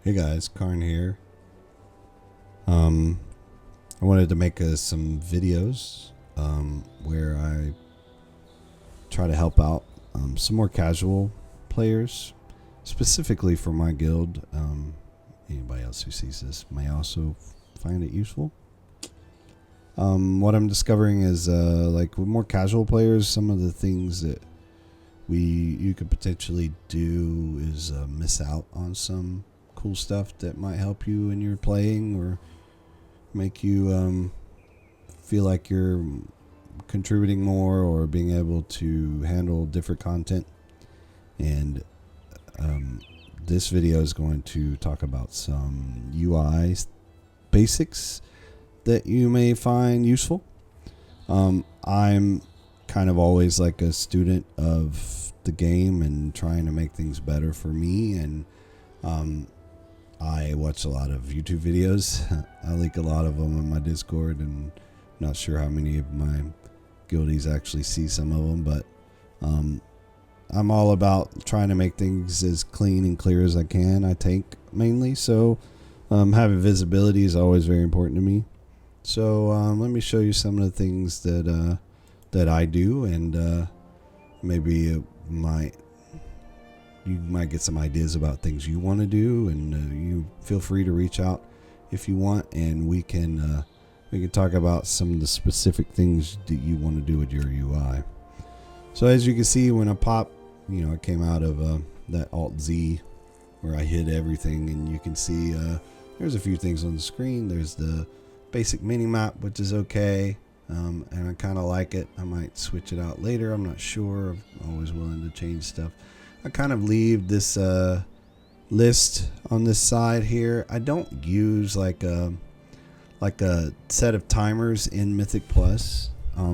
Hey guys, Karn here. I wanted to make some videos where I try to help out some more casual players, specifically for my guild. Anybody else who sees this may also find it useful. What I'm discovering is like with more casual players, some of the things that you could potentially do is miss out on some cool stuff that might help you in your playing or make you feel like you're contributing more or being able to handle different content. And this video is going to talk about some UI basics that you may find useful. I'm kind of always like a student of the game and trying to make things better for me, and I watch a lot of YouTube videos. I link a lot of them on my Discord, and not sure how many of my guildies actually see some of them, but I'm all about trying to make things as clean and clear as I can. I tank mainly, so having visibility is always very important to me. So let me show you some of the things that I do, and maybe you might get some ideas about things you want to do, and you feel free to reach out if you want, and we can talk about some of the specific things that you want to do with your UI. So as you can see, when I pop, I came out of that Alt Z where I hid everything, and you can see there's a few things on the screen. There's the basic mini map, which is okay, and I kind of like it. I might switch it out later. I'm not sure. I'm always willing to change stuff. I kind of leave this list on this side here. I don't use like a set of timers in Mythic Plus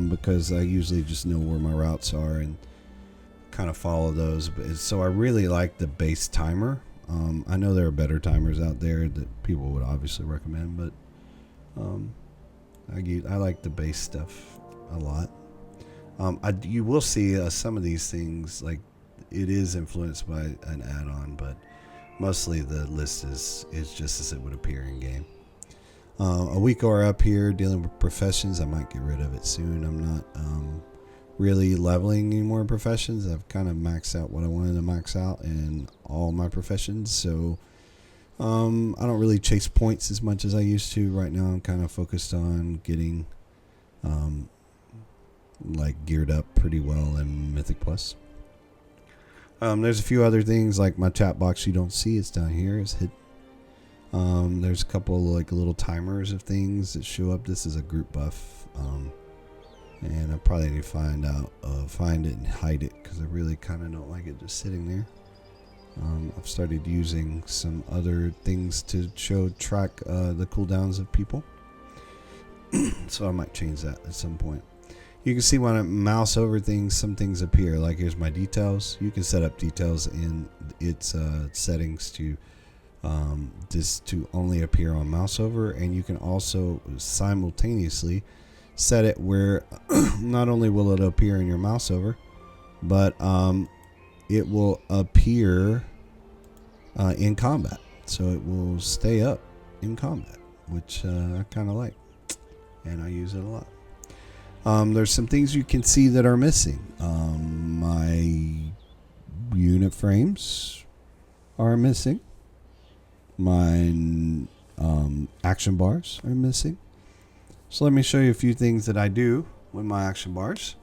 because I usually just know where my routes are and kind of follow those. So I really like the base timer. I know there are better timers out there that people would obviously recommend, but I like the base stuff a lot. You will see some of these things, like it is influenced by an add-on, but mostly the list is just as it would appear in game. A week or up here dealing with professions. I might get rid of it soon. I'm not really leveling any more professions. I've kind of maxed out what I wanted to max out in all my professions, so I don't really chase points as much as I used to. Right now I'm kind of focused on getting like geared up pretty well in Mythic Plus. There's a few other things like my chat box you don't see. It's down here. It's hidden. There's a couple like little timers of things that show up. This is a group buff, and I probably need to find it and hide it because I really kind of don't like it just sitting there. I've started using some other things to track the cooldowns of people, so I might change that at some point. You can see when I mouse over things, some things appear. Like here's my details. You can set up details in its settings to this to only appear on mouse over, and you can also simultaneously set it where not only will it appear in your mouse over, but it will appear in combat. So it will stay up in combat, which I kind of like, and I use it a lot. There's some things you can see that are missing. My unit frames are missing. My action bars are missing. So let me show you a few things that I do with my action bars.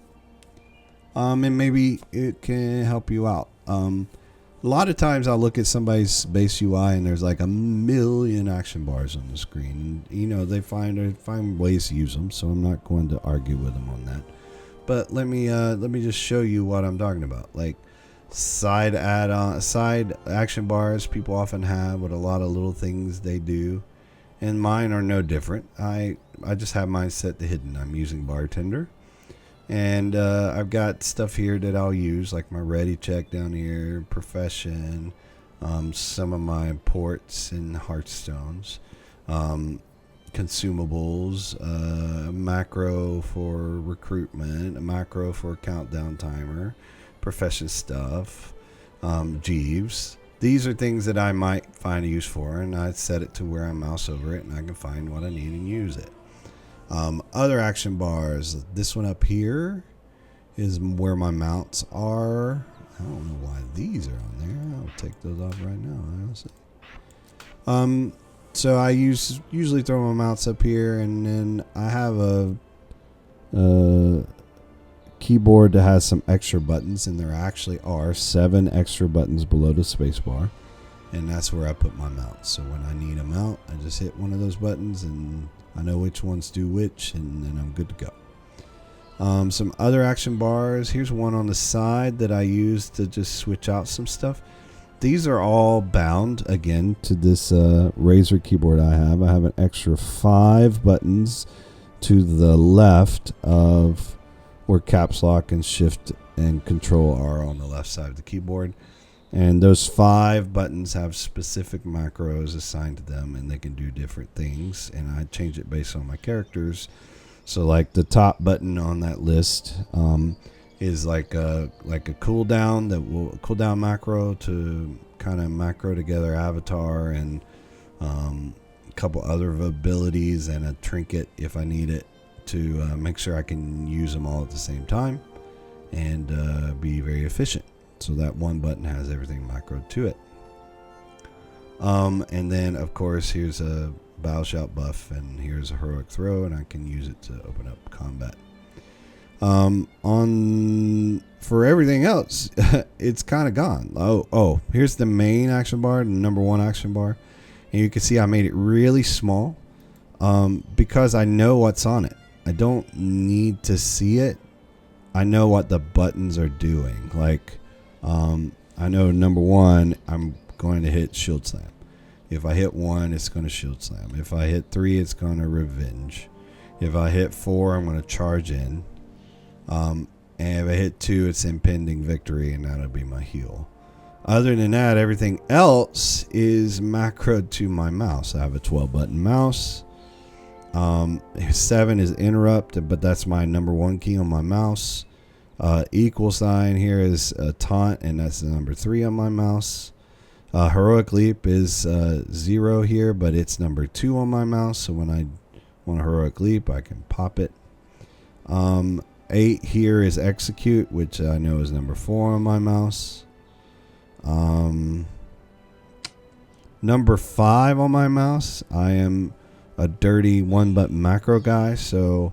And maybe it can help you out. A lot of times I'll look at somebody's base UI and there's like a million action bars on the screen. They find ways to use them, so I'm not going to argue with them on that. But let me just show you what I'm talking about. Like side action bars people often have with a lot of little things they do, and mine are no different. I just have mine set to hidden. I'm using bartender. And I've got stuff here that I'll use, like my ready check down here, profession, some of my ports and hearthstones, consumables, macro for recruitment, a macro for countdown timer, profession stuff, Jeeves, these are things that I might find a use for, and I set it to where I mouse over it and I can find what I need and use it. Other action bars, this one up here is where my mounts are. I don't know why these are on there. I'll take those off right now, honestly. So I usually throw my mounts up here, and then I have a keyboard that has some extra buttons, and there actually are 7 extra buttons below the spacebar, and that's where I put my mounts. So when I need a mount, I just hit one of those buttons, and I know which ones do which, and then I'm good to go. Some other action bars. Here's one on the side that I use to just switch out some stuff. These are all bound again to this Razer keyboard I have. I have an extra 5 buttons to the left of where caps lock and shift and control are on the left side of the keyboard. And those 5 buttons have specific macros assigned to them, and they can do different things. And I change it based on my characters. So like the top button on that list is like a cooldown cooldown macro to kind of macro together avatar and a couple other abilities and a trinket if I need it to make sure I can use them all at the same time and be very efficient. So that one button has everything macroed to it. And then of course here's a battle shout buff, and here's a heroic throw, and I can use it to open up combat. For everything else, it's kind of gone. Oh, here's the main action bar, the number 1 action bar, and you can see I made it really small because I know what's on it. I don't need to see it. I know what the buttons are doing. Like I know number 1, I'm going to hit shield slam. If I hit 1, it's going to shield slam. If I hit 3, it's going to revenge. If I hit 4, I'm going to charge in. And if I hit 2, it's impending victory, and that'll be my heal. Other than that, everything else is macroed to my mouse. I have a 12-button mouse. 7 is interrupt, but that's my number 1 key on my mouse. Equal sign here is taunt, and that's the number 3 on my mouse. Heroic leap is 0 here, but it's number 2 on my mouse. So when I want a heroic leap, I can pop it. 8 here is execute, which I know is number 4 on my mouse. Number 5 on my mouse, I am a dirty 1-button macro guy, so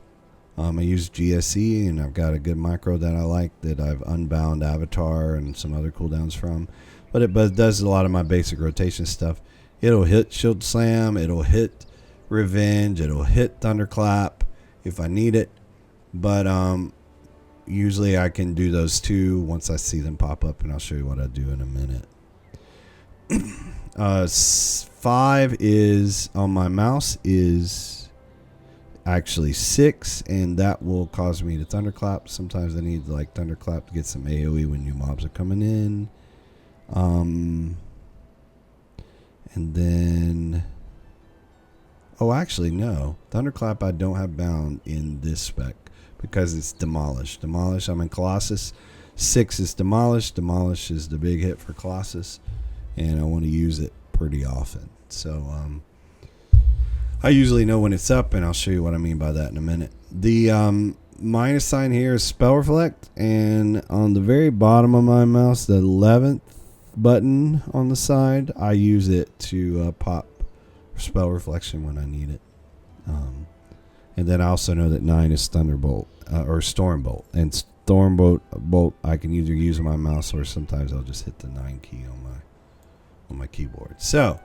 I use GSE, and I've got a good macro that I like that I've unbound avatar and some other cooldowns from. But it does a lot of my basic rotation stuff. It'll hit shield slam, it'll hit revenge, it'll hit thunderclap if I need it. But usually I can do those 2 once I see them pop up, and I'll show you what I do in a minute. 5 is on my mouse is actually 6, and that will cause me to thunderclap. Sometimes I need like thunderclap to get some AoE when new mobs are coming in. And then actually no, thunderclap I don't have bound in this spec because it's demolish. I'm in Colossus. 6 is demolish is the big hit for Colossus, and I want to use it pretty often. So I usually know when it's up, and I'll show you what I mean by that in a minute. The minus sign here is spell reflect, and on the very bottom of my mouse, the 11th button on the side, I use it to pop spell reflection when I need it. And then I also know that 9 is thunderbolt or stormbolt, and stormbolt I can either use on my mouse, or sometimes I'll just hit the 9 key on my keyboard. So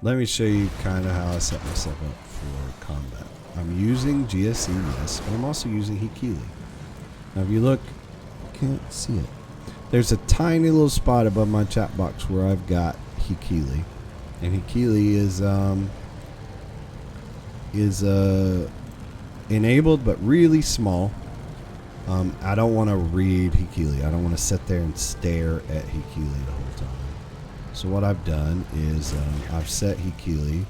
let me show you kind of how I set myself up for combat. I'm using GSE, yes, but I'm also using Hikili. Now if you look, you can't see it. There's a tiny little spot above my chat box where I've got Hikili, and Hikili is enabled but really small. I don't want to read Hikili. I don't want to sit there and stare at Hikili the whole time. So what I've done is I've set Hikili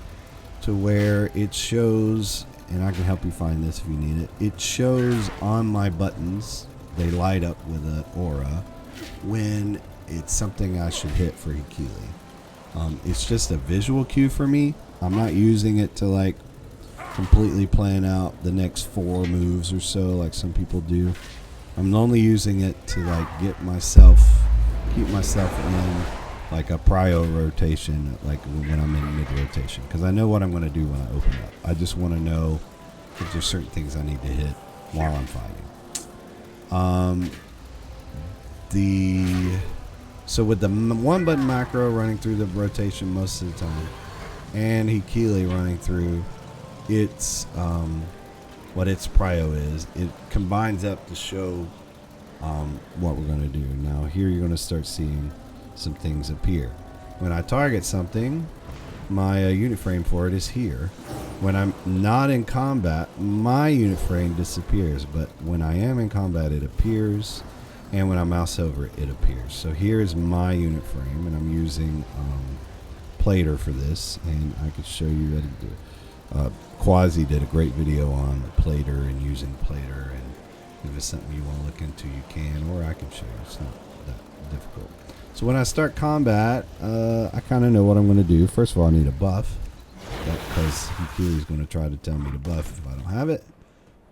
to where it shows, and I can help you find this if you need it. It shows on my buttons, they light up with an aura when it's something I should hit for Hikili. It's just a visual cue for me. I'm not using it to like completely plan out the next 4 moves or so like some people do. I'm only using it to like keep myself in like a prio rotation, like when I'm in mid rotation, because I know what I'm going to do when I open up. I just want to know if there's certain things I need to hit while I'm fighting. So with the 1-button macro running through the rotation most of the time, and Hikili running through, it's what its prio is. It combines up to show what we're going to do. Now here you're going to start seeing some things appear. When I target something, my unit frame for it is here. When I'm not in combat, my unit frame disappears, but when I am in combat, it appears, and when I mouse over it, it appears. So here is my unit frame, and I'm using Plater for this, and I could show you how to do it. Quasi did a great video on Plater and using Plater, and if it's something you want to look into, you can, or I can show you. It's not that difficult. So when I start combat, I kind of know what I'm going to do. First of all, I need a buff, because Hikili is going to try to tell me to buff if I don't have it.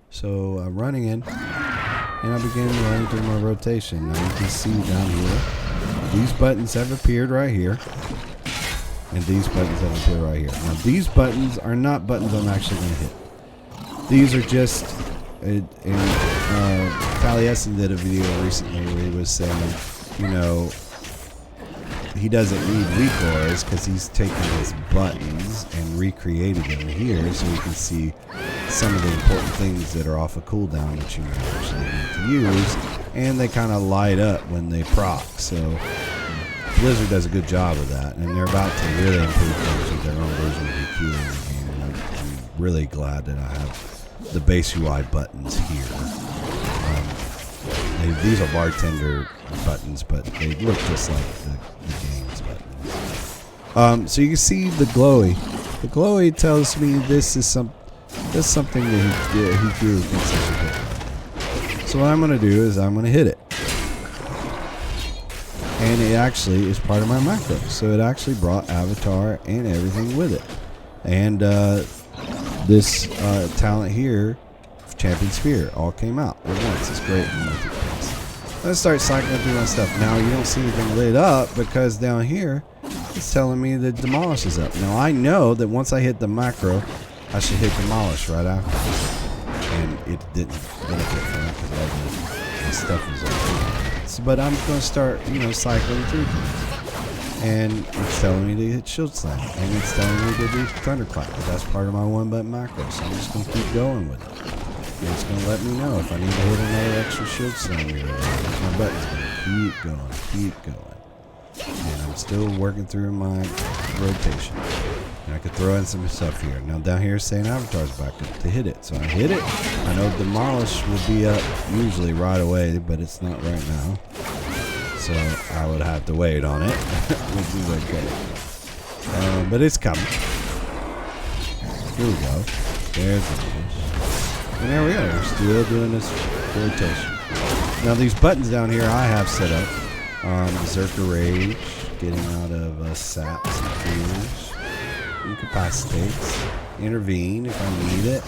So I'm running in, and I begin running through my rotation. Now you can see down here, these buttons have appeared right here, and these buttons have appeared right here. Now these buttons are not buttons I'm actually going to hit. These are just, Taliesin did a video recently where he was saying, you know, he doesn't need recoils because he's taken his buttons and recreated them here so you can see some of the important things that are off a cooldown that you actually need to use, and they kind of light up when they proc. So Blizzard does a good job of that, and they're about to really improve things with their own version of Hikili in the game, and I'm really glad that I have the base UI buttons here. These are bartender buttons, but they look just like the game's buttons. So you can see the glowy. The glowy tells me this is something that Hikili thinks I should hit. So what I'm going to do is I'm going to hit it. And it actually is part of my macro. So it actually brought Avatar and everything with it. And this talent here, Champion Spear, all came out at once. It's great. Let's start cycling through my stuff. Now you don't see anything lit up because down here it's telling me that Demolish is up. Now I know that once I hit the macro, I should hit Demolish right after. And it didn't benefit from it because my stuff is up. So, but I'm going to start, cycling through things. And it's telling me to hit Shield Slam. And it's telling me to do Thunderclap. But that's part of my 1-button macro. So I'm just going to keep going with it. And it's going to let me know if I need to hit another extra Shield Slam here. My button's going to keep going. And I'm still working through my rotation. And I could throw in some stuff here. Now down here it's saying Avatar's back to hit it. So I hit it. I know Demolish would be up usually right away, but it's not right now. So I would have to wait on it, which is okay. But it's coming. Here we go. There's the finish. And there we go. We're still doing this rotation. Now these buttons down here I have set up. Berserker Rage, getting out of saps and fears, incapacitates, intervene if I need it,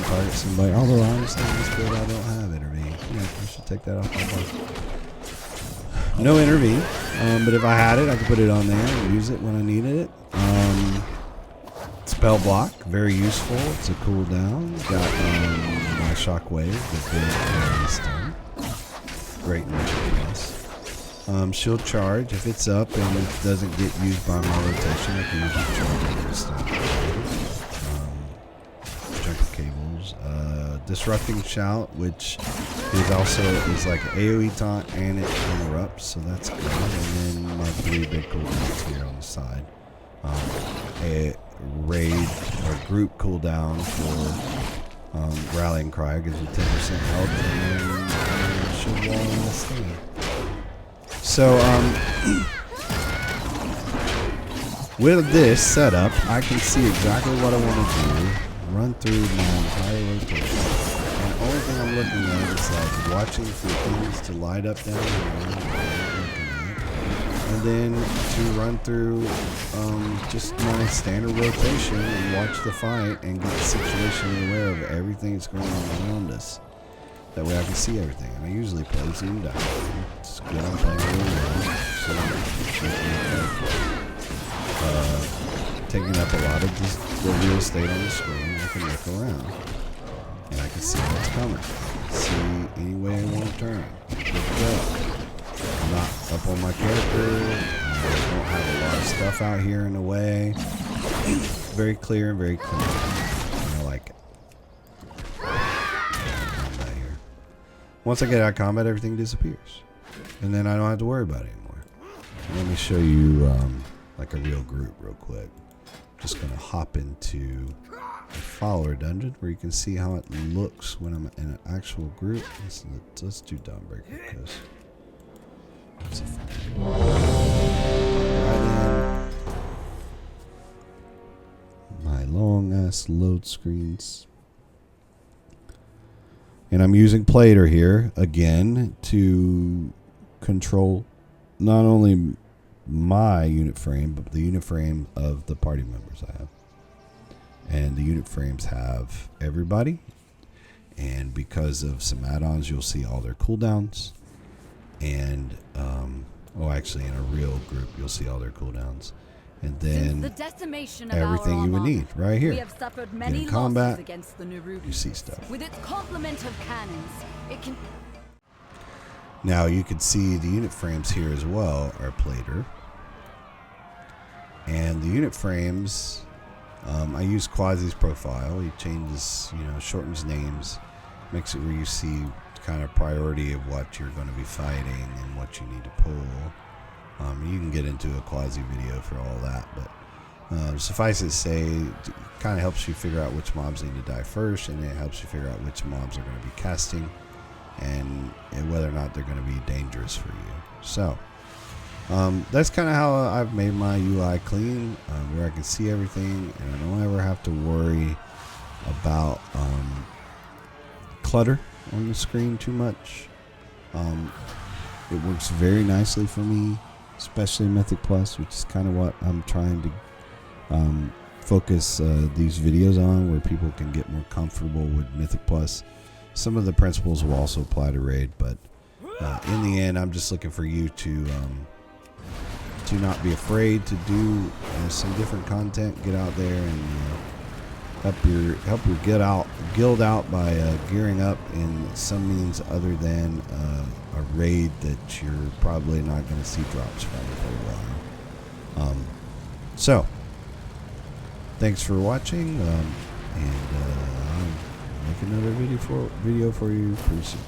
target somebody. Although honestly in this build I don't have intervene. Yeah, I should take that off my board. No intervene, but if I had it I could put it on there and use it when I needed it. Spell block, very useful. It's a cooldown. Got my shockwave that did stun. Great magic plus. Shield charge, if it's up and it doesn't get used by my rotation, I can use the charge and jump cables. Disrupting shout, which is like an AoE taunt and it interrupts, so that's good. And then my 3 big cooldowns here on the side. A raid or group cooldown for Rallying Cry gives you 10% health, and then shield wall and the sting. So, with this setup, I can see exactly what I want to do, run through my entire rotation, and the only thing I'm looking at is like watching for things to light up down here, and then to run through just my standard rotation and watch the fight and get situationally aware of everything that's going on around us. That way I can see everything. And I usually play zoomed out. It's good I'm playing really well. So taking up a lot of the real estate on the screen. I can look around and I can see what's coming. See any way I want to turn. Good to go. I'm not up on my character. I don't have a lot of stuff out here in the way. Very clear and very clean. I like it. Here. Once I get out of combat, everything disappears. And then I don't have to worry about it anymore. Let me show you like a real group real quick. Just going to hop into a follower dungeon where you can see how it looks when I'm in an actual group. Let's do Dawnbreaker because it's a fun. Right in. My long ass load screens. And I'm using Plater here again to control not only my unit frame, but the unit frame of the party members I have. And the unit frames have everybody. And because of some add-ons, you'll see all their cooldowns. And, actually, in a real group, you'll see all their cooldowns. And then everything you would need right here. We have suffered many in combat, losses against the Nerubi. you see stuff. With its complement of cannons, it can... Now, you can see the unit frames here as well are Plater. And the unit frames, I use Quasi's profile. He changes, shortens names, makes it where you see kind of priority of what you're going to be fighting and what you need to pull. You can get into a Quasi video for all that, but suffice it to say, it kind of helps you figure out which mobs need to die first, and it helps you figure out which mobs are going to be casting and whether or not they're going to be dangerous for you. So that's kind of how I've made my UI clean, where I can see everything and I don't ever have to worry about clutter on the screen too much. It works very nicely for me, especially Mythic Plus, which is kind of what I'm trying to focus these videos on, where people can get more comfortable with Mythic Plus. Some of the principles will also apply to Raid, but in the end, I'm just looking for you to not be afraid to do some different content. Get out there and help your guild out by gearing up in some means other than a raid that you're probably not going to see drops from for a while. So thanks for watching, and I'll make another video for you pretty soon.